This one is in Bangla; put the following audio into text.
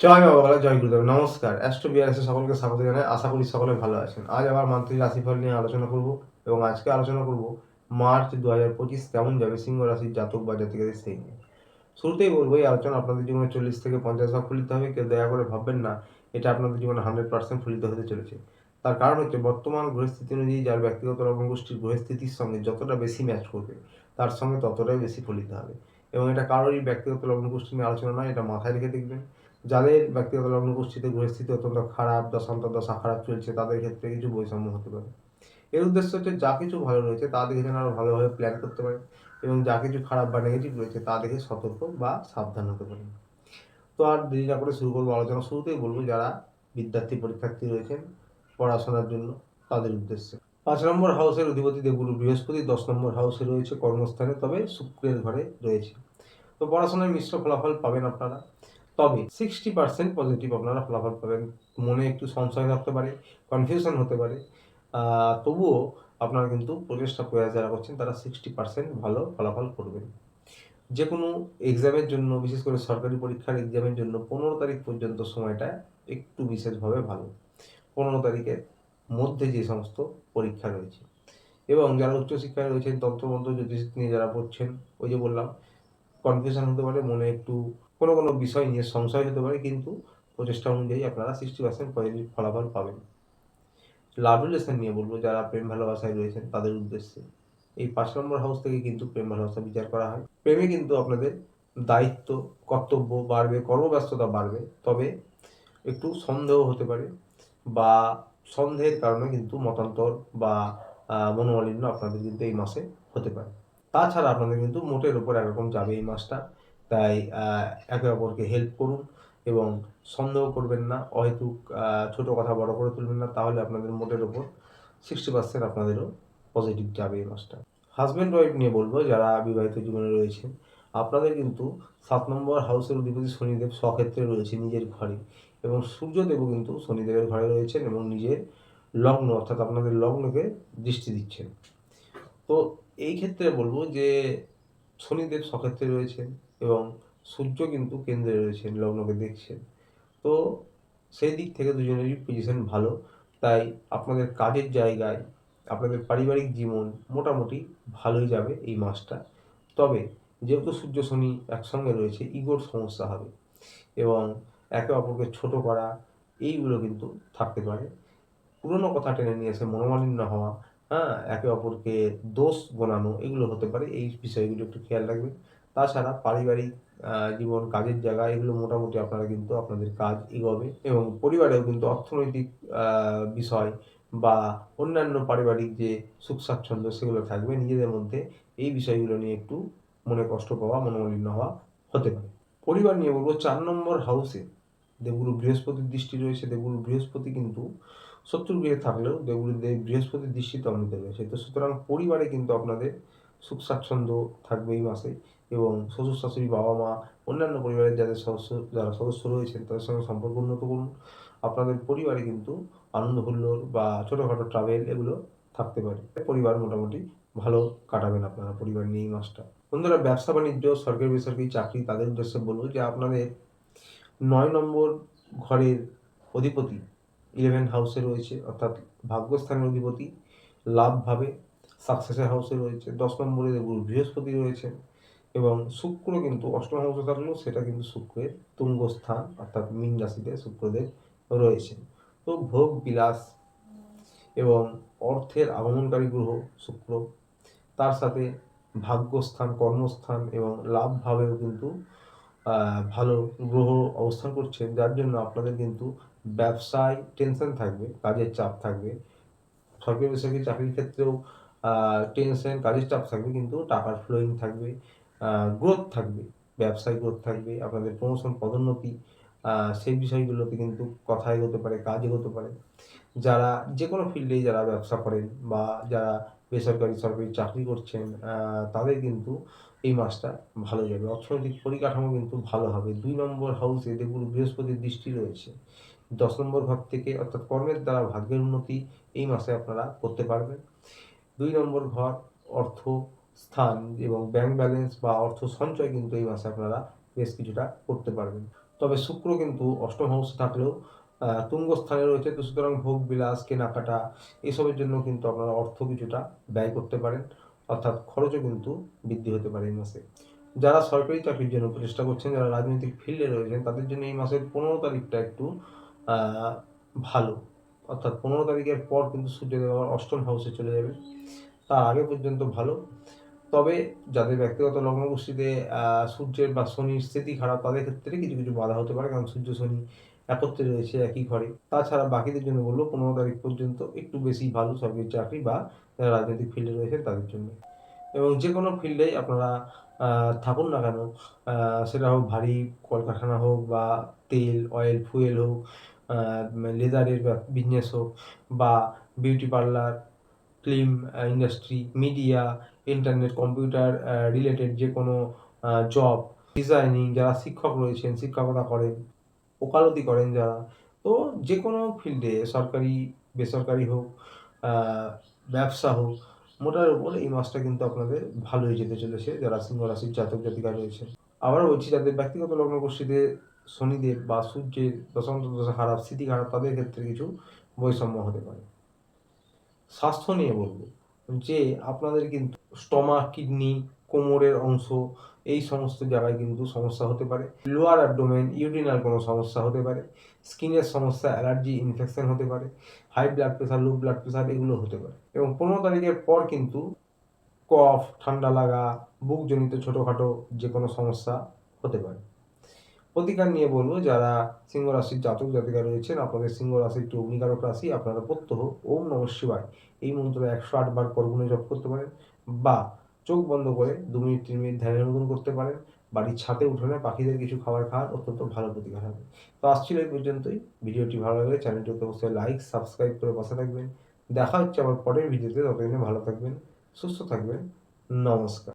জয় মা বাংলা, জয় গুরুদেব। নমস্কার। অ্যাস্ট্রো বিআরএস এ সকলকে স্বাগত জানাই। আশা করি সকলে ভালো আছেন। আজ আবার মান্থলি রাশিফল নিয়ে আলোচনা করব এবং আজকে আলোচনা করব মার্চ ২০২৫ কেমন যাবে সিংহ রাশির জাতক বা জাতিকাদের সেই নিয়ে। শুরুতেই বলব এই আলোচনা আপনাদের জীবনে ৪০ থেকে ৫০ ভাগ ফলিত হবে। কেউ দয়া করে ভাববেন না এটা আপনাদের জীবনে 100% ফলিত হতে চলেছে। তার কারণ হচ্ছে বর্তমান গ্রহস্থিতি অনুযায়ী যার ব্যক্তিগত লগ্নগোষ্ঠীর গ্রহস্থিতির সঙ্গে যতটা বেশি ম্যাচ করবে তার সঙ্গে ততটাই বেশি ফলিত হবে। এবং এটা কারোরই ব্যক্তিগত লগ্নগোষ্ঠী নিয়ে আলোচনা নয়, এটা মাথায় রেখে দেখবেন। যাদের ব্যক্তিগত লগ্নগোষ্ঠীতে গ্রহস্থিতি অত্যন্ত খারাপ, দশা খারাপ চলছে, তাদের ক্ষেত্রে কিছু বৈষম্য হতে পারে। এর উদ্দেশ্য হচ্ছে যা কিছু ভালো রয়েছে তা দেখে যেন আরো ভালোভাবে প্ল্যান করতে পারে এবং যা কিছু খারাপ বা নেগেটিভ রয়েছে তা দেখে সতর্ক বা সাবধান হতে পারে। তো আর দেরি না করে শুরু করবো আলোচনা। শুরুতেই বলবো যারা বিদ্যার্থী পরীক্ষার্থী রয়েছেন পড়াশোনার জন্য তাদের উদ্দেশ্যে। ৫ নম্বর হাউসের অধিপতি দেবগুরু বৃহস্পতি ১০ নম্বর হাউসে রয়েছে কর্মস্থানে, তবে শুক্রের ঘরে রয়েছে। তো পড়াশোনায় মিশ্র ফলাফল পাবেন আপনারা, তবে 60% পজিটিভ আপনারা ফলাফল পাবেন। মনে একটু সংশয় থাকতে পারে, কনফিউশন হতে পারে, তবুও আপনারা কিন্তু প্রচেষ্টা প্রয়াস যারা করছেন তারা 60% ভালো ফলাফল করবেন। যে কোনো এক্সামের জন্য, বিশেষ করে সরকারি পরীক্ষার এক্সামের জন্য ১৫ তারিখ পর্যন্ত সময়টা একটু বিশেষভাবে ভালো। ১৫ তারিখের মধ্যে যে সমস্ত পরীক্ষা রয়েছে এবং যারা উচ্চশিক্ষায় রয়েছেন তন্ত্রমন্ত্র জ্যোতিষ নিয়ে যারা পড়ছেন, ওই যে বললাম কনফিউশন হতে পারে, মনে একটু কোনো বিষয় নিয়ে সংশয় হতে পারে, কিন্তু প্রচেষ্টা অনুযায়ী আপনারা 60% পজিটিভ ফলাফল পাবেন। লাভ রিলেশন নিয়ে বলবো যারা প্রেম ভালোবাসায় রয়েছেন তাদের উদ্দেশ্যে। এই ৫ নম্বর হাউস থেকে কিন্তু প্রেম ভালোবাসা বিচার করা হয়। প্রেমে কিন্তু আপনাদের দায়িত্ব, কর্তব্য বাড়বে, কর্মব্যস্ততা বাড়বে, তবে একটু সন্দেহ হতে পারে বা সন্দেহের কারণে কিন্তু মতান্তর বা মনোমালিন্য আপনাদের কিন্তু এই মাসে হতে পারে। তাছাড়া আপনাদের কিন্তু মোটের উপর একরকম যাবে এই মাসটা। তাই একে অপরকে হেল্প করুন এবং সন্দেহ করবেন না, অহেতুক ছোট কথা বড় করে তুলবেন না, তাহলে আপনাদের মোটের উপর 60% আপনাদেরও পজিটিভ যাবে এই মাসটা। হাজব্যান্ড ওয়াইফ নিয়ে বলবো যারা বিবাহিত জীবনে রয়েছেন, আপনাদের কিন্তু ৭ নম্বর হাউসের অধিপতি শনিদেব স্বক্ষেত্রে রয়েছে নিজের ঘরে, এবং সূর্যদেবও কিন্তু শনিদেবের ঘরে রয়েছেন এবং নিজের লগ্ন অর্থাৎ আপনাদের লগ্নকে দৃষ্টি দিচ্ছেন। তো এই ক্ষেত্রে বলবো যে শনিদেব স্বক্ষেত্রে রয়েছেন এবং সূর্য কিন্তু কেন্দ্রে রয়েছেন, লগ্নকে দেখছেন। তো সেই দিক থেকে দুজনেরই পজিশন ভালো। তাই আপনাদের কাজের জায়গায়, আপনাদের পারিবারিক জীবন মোটামুটি ভালোই যাবে এই মাসটা। তবে যেহেতু সূর্য শনি একসঙ্গে রয়েছে, ইগোর সমস্যা হবে এবং একে অপরকে ছোট করা এইগুলো কিন্তু থাকতে পারে। পুরনো কথা টেনে নিয়ে এসে মনোমালিন্য হওয়া, একে অপরকে দোষ গোনানো, এগুলো হতে পারে। এই বিষয়গুলো একটু খেয়াল রাখবেন। তাছাড়া পারিবারিক জীবন, কাজের জায়গা, এগুলো মোটামুটি আপনারা কিন্তু আপনাদের কাজ এগোবে এবং পরিবারেও কিন্তু অর্থনৈতিক বিষয় বা অন্যান্য পারিবারিক যে সুখ স্বাচ্ছন্দ্য সেগুলো থাকবে নিজেদের মধ্যে। এই বিষয়গুলো নিয়ে একটু মনে কষ্ট পাওয়া, মনোমালিন্য হওয়া হতে পারে। পরিবার নিয়ে বলবো ৪ নম্বর হাউসে দেবগুরু বৃহস্পতির দৃষ্টি রয়েছে। দেবগুরু বৃহস্পতি কিন্তু শত্রু গৃহে থাকলেও বৃহস্পতির দৃষ্টিতে অমিতে রয়েছে। তো সুতরাং পরিবারে কিন্তু আপনাদের সুখ স্বাচ্ছন্দ্য থাকবে এই মাসে এবং শ্বশুর শাশুড়ি, বাবা মা, অন্যান্য পরিবারের যারা সদস্য রয়েছেন তাদের সঙ্গে সম্পর্ক উন্নত করুন। আপনাদের পরিবারে কিন্তু আনন্দ হুল্লোড় বা ছোটোখাটো ট্রাভেল এগুলো থাকতে পারে। পরিবার মোটামুটি ভালো কাটাবেন আপনারা পরিবার নিয়ে এই মাসটা। বন্ধুরা, ব্যবসা বাণিজ্য, সরকারি বেসরকারি চাকরি তাদের উদ্দেশ্যে বলবো যে আপনাদের ৯ নম্বর ঘরের অধিপতি 11 হাউসে রয়েছে, অর্থাৎ ভাগ্যস্থানের অধিপতি লাভভাবে সাকসেসের হাউসে রয়েছে। ১০ নম্বরে দেবগুরু বৃহস্পতি রয়েছেন এবং শুক্র কিন্তু অষ্টম হাউসে থাকলেও সেটা কিন্তু শুক্রের তুঙ্গস্থান, অর্থাৎ মীন রাশিতে শুক্রদেব রয়েছেন। তো ভোগ বিলাস এবং অর্থের আগমনকারী গ্রহ শুক্র, তার সাথে ভাগ্যস্থান, কর্মস্থান এবং লাভভাবেও কিন্তু ভালো গ্রহ অবস্থান করছেন, যার জন্য আপনাদের কিন্তু ব্যবসায় টেনশন থাকবে, কাজের চাপ থাকবে। সরকারি বেসরকারি চাকরির ক্ষেত্রেও টেনশন, কাজের চাপ থাকবে, কিন্তু টাকার ফ্লোয়িং থাকবে, গ্রোথ থাকবে, ব্যবসায় গ্রোথ থাকবে, আপনাদের প্রমোশন, পদোন্নতি, সেই বিষয়গুলোতে কিন্তু কথা এগোতে পারে, কাজ এগোতে পারে। যারা যে কোনো ফিল্ডেই যারা ব্যবসা করেন বা যারা বেসরকারি সরকারি চাকরি করছেন, তাদের কিন্তু এই মাসটা ভালো যাবে। অর্থনৈতিক পরিকাঠামো কিন্তু ভালো হবে। ২ নম্বর হাউসে দেবগুরু বৃহস্পতির দৃষ্টি রয়েছে। ১০ নম্বর ঘর থেকে, অর্থাৎ কর্মের দ্বারা ভাগ্যের উন্নতি এই মাসে আপনারা করতে পারবেন। ২ নম্বর ঘর অর্থ স্থান এবং ব্যাংক ব্যালেন্স বা অর্থ সঞ্চয় কিন্তু এই মাসে আপনারা বেশ কিছুটা করতে পারবেন। তবে শুক্র কিন্তু অষ্টম হাউসে থাকলেও তুঙ্গ স্থানে রয়েছে, তো সুতরাং ভোগ বিলাস কেনাকাটা এসবের জন্য কিন্তু আপনারা অর্থ কিছুটা ব্যয় করতে পারেন, অর্থাৎ খরচও কিন্তু বৃদ্ধি হতে পারে এই মাসে। যারা সরকারি চাকরির জন্য চেষ্টা করছেন, যারা রাজনৈতিক ফিল্ডে রয়েছেন, তাদের জন্য এই মাসের 15 তারিখটা একটু ভালো, অর্থাৎ 15 তারিখের পর কিন্তু সূর্যদেব আবার অষ্টম হাউসে চলে যাবে, তার আগে পর্যন্ত ভালো। তবে যাদের ব্যক্তিগত লগ্ন গোষ্ঠীতে সূর্যের বা শনির স্থিতি খারাপ, তাদের ক্ষেত্রে কিছু কিছু বাধা হতে পারে, কারণ সূর্য শনি একত্রে রয়েছে একই ঘরে। তাছাড়া বাকিদের জন্য বলবো 15 তারিখ পর্যন্ত একটু বেশি ভালো সরকারি চাকরি বা যারা রাজনৈতিক ফিল্ডে রয়েছেন তাদের জন্য। এবং যে কোনো ফিল্ডেই আপনারা থাকুন না কেন, সেটা হোক ভারী কলকারখানা হোক বা তেল অয়েল ফুয়েল হোক, লেদারের বিজনেস হোক বা beauty parlour, film industry, media, internet, computer related যে কোনো জব, ডিজাইনিং, যারা শিক্ষক রয়েছেন, শিক্ষকতা করেন, ওকালতি করেন যারা, তো যে কোনো ফিল্ডে সরকারি বেসরকারি হোক, ব্যবসা হোক, মোটার উপর এই মাসটা কিন্তু আপনাদের ভালোই যেতে চলেছে যারা সিংহ রাশির জাতক জাতিকা রয়েছে। আবারও বলছি, যাদের ব্যক্তিগত লগ্ন গোষ্ঠীতে শনিদেব বা সূর্যের দশান্ত দশা খারাপ, স্থিতি খারাপ, তাদের ক্ষেত্রে কিছু বৈষম্য হতে পারে। স্বাস্থ্য নিয়ে বলবো যে আপনাদের কিন্তু স্টমাক, কিডনি, কোমরের অংশ, এই সমস্ত জায়গায় কিন্তু সমস্যা হতে পারে। লোয়ার অ্যাবডোমেন, ইউরিনাল কোনো সমস্যা হতে পারে, স্কিনের সমস্যা, অ্যালার্জি, ইনফেকশন হতে পারে, high blood pressure, low blood pressure এগুলো হতে পারে। এবং 15 তারিখের পর কিন্তু কফ, ঠান্ডা লাগা, বুকজনিত ছোটোখাটো যে কোনো সমস্যা হতে পারে। প্রতিকার নিয়ে বলবো, যারা সিংহ রাশির জাতক জাতিকা রয়েছেন, আপনাদের সিংহ রাশি একটি অগ্নিকারক রাশি, আপনারা প্রত্যহ ওম নমঃ শিবায় এই মন্ত্র 108 বার করগুণে জপ করতে পারেন, বা চোখ বন্ধ করে 2 মিনিট 3 মিনিট ধ্যানের মতন করতে পারেন। বাড়ির ছাদে উঠোনে পাখিদের কিছু খাবার খাওয়ার অত্যন্ত ভালো প্রতিকার হবে। তো আসছিল এই পর্যন্তই। ভিডিওটি ভালো লাগলে চ্যানেলটিকে অবশ্যই লাইক সাবস্ক্রাইব করে পাশে থাকবেন। দেখা হচ্ছে আবার পরের ভিডিওতে, ততদিনে ভালো থাকবেন, সুস্থ থাকবেন। নমস্কার।